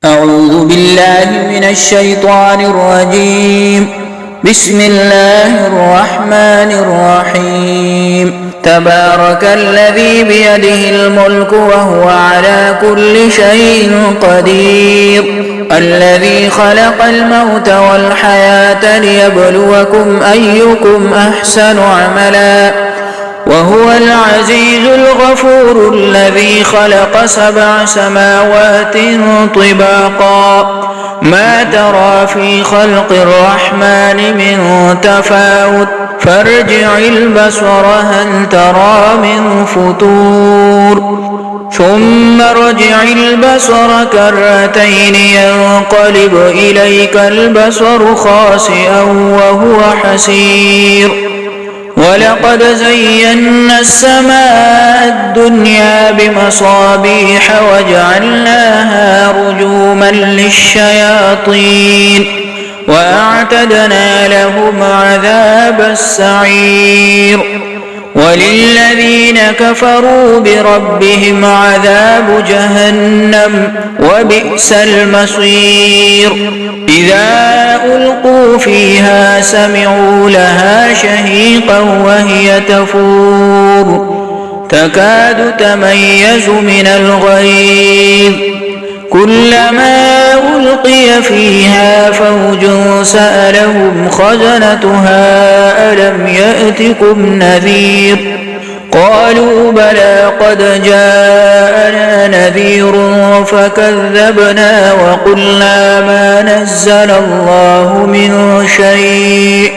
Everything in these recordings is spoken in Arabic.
أعوذ بالله من الشيطان الرجيم. بسم الله الرحمن الرحيم. تبارك الذي بيده الملك وهو على كل شيء قدير. الذي خلق الموت والحياة ليبلوكم أيكم أحسن عملا وهو العزيز الغفور. الذي خلق 7 سماوات طباقا ما ترى في خلق الرحمن من تفاوت فارجع البصر هل ترى من فطور ثم ارجع البصر كرتين ينقلب إليك البصر خاسئا وهو حسير. ولقد زينا السماء الدنيا بمصابيح وجعلناها رجوما للشياطين وأعتدنا لهم عذاب السعير. وللذين كفروا بربهم عذاب جهنم وبئس المصير. إذا ألقوا فيها سمعوا لها شهيقا وهي تفور تكاد تميز من الغيظ. كلما ألقي فيها فوج سألهم خزنتها ألم يأتكم نذير قالوا بلى قد جاءنا نذير فكذبنا وقلنا ما نزل الله من شيء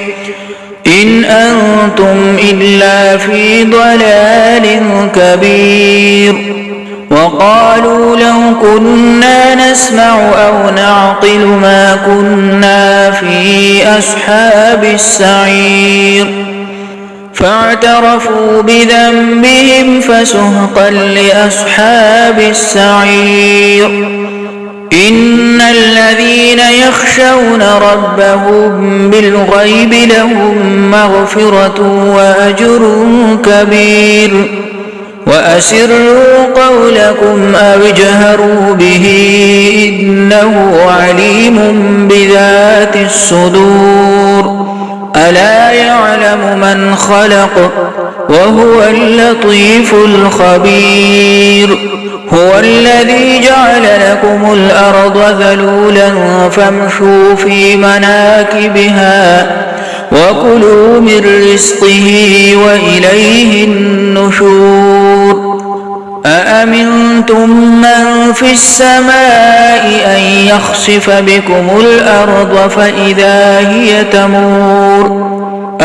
إن أنتم إلا في ضلال كبير. وقالوا لو كنا نسمع أو نعقل ما كنا في أصحاب السعير. فاعترفوا بذنبهم فسحقا لأصحاب السعير. إن الذين يخشون ربهم بالغيب لهم مغفرة وأجر كبير. وأسروا قولكم أو اجهروا به إنه عليم بذات الصدور. ألا يعلم من خلق وهو اللطيف الخبير. هو الذي جعل لكم الأرض ذلولا فامشوا في مناكبها وكلوا من رزقه وإليه النشور. أأمنتم من في السماء أن يخسف بكم الأرض فإذا هي تمور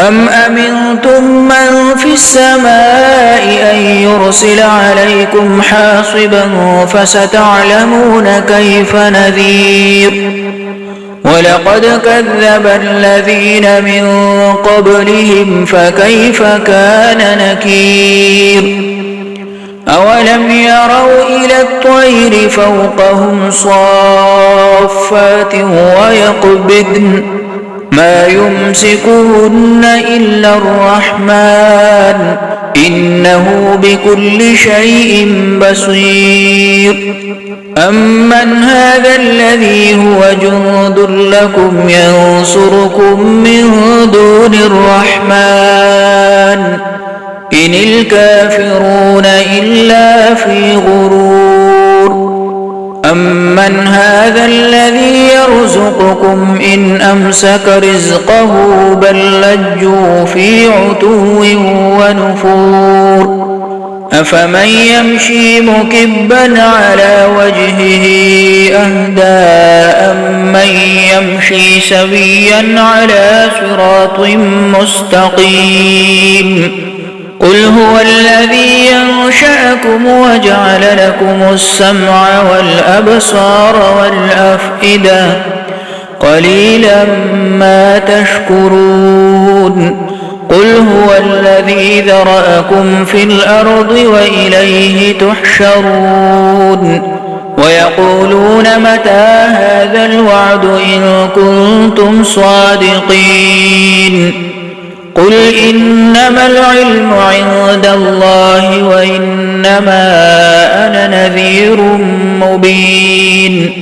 أم أمنتم من في السماء أن يرسل عليكم حاصبا فستعلمون كيف نذير. ولقد كذب الذين من قبلهم فكيف كان نكير. أولم يروا إلى الطير فوقهم صافات ويقبضن ما يمسكهن إلا الرحمن إنه بكل شيء بصير. أمن هذا الذي هو جند لكم ينصركم من دون الرحمن إن الكافرون إلا في غرور. أمن هذا الذي يرزقكم إن أمسك رزقه بل لجوا في عتو ونفور. أفمن يمشي مكبا على وجهه أهدى أمن يمشي سويا على صراط مستقيم. قل هو الذي ينشأكم وجعل لكم السمع والأبصار والأفئدة قليلا ما تشكرون. قل هو الذي ذرأكم في الأرض وإليه تحشرون. ويقولون متى هذا الوعد إن كنتم صادقين. قل إنما العلم عند الله وإنما أنا نذير مبين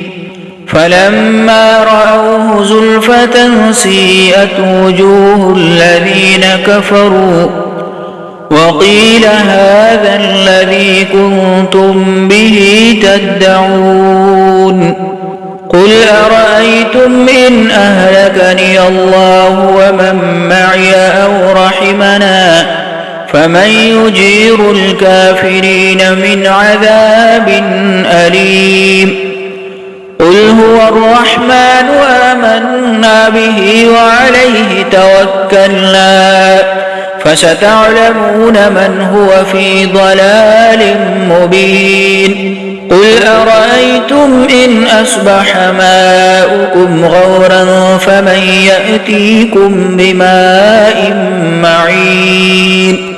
فلما رأوه زلفة سيئت وجوه الذين كفروا وقيل هذا الذي كنتم به تدعون قل أرأيتم إن أهلكني الله ومن معي أو رحمنا فمن يجير الكافرين من عذاب أليم قل هو الرحمن آمنا به وعليه توكلنا فستعلمون من هو في ضلال مبين قل أرأيتم إن أصبح ماؤكم غورا فمن يأتيكم بماء معين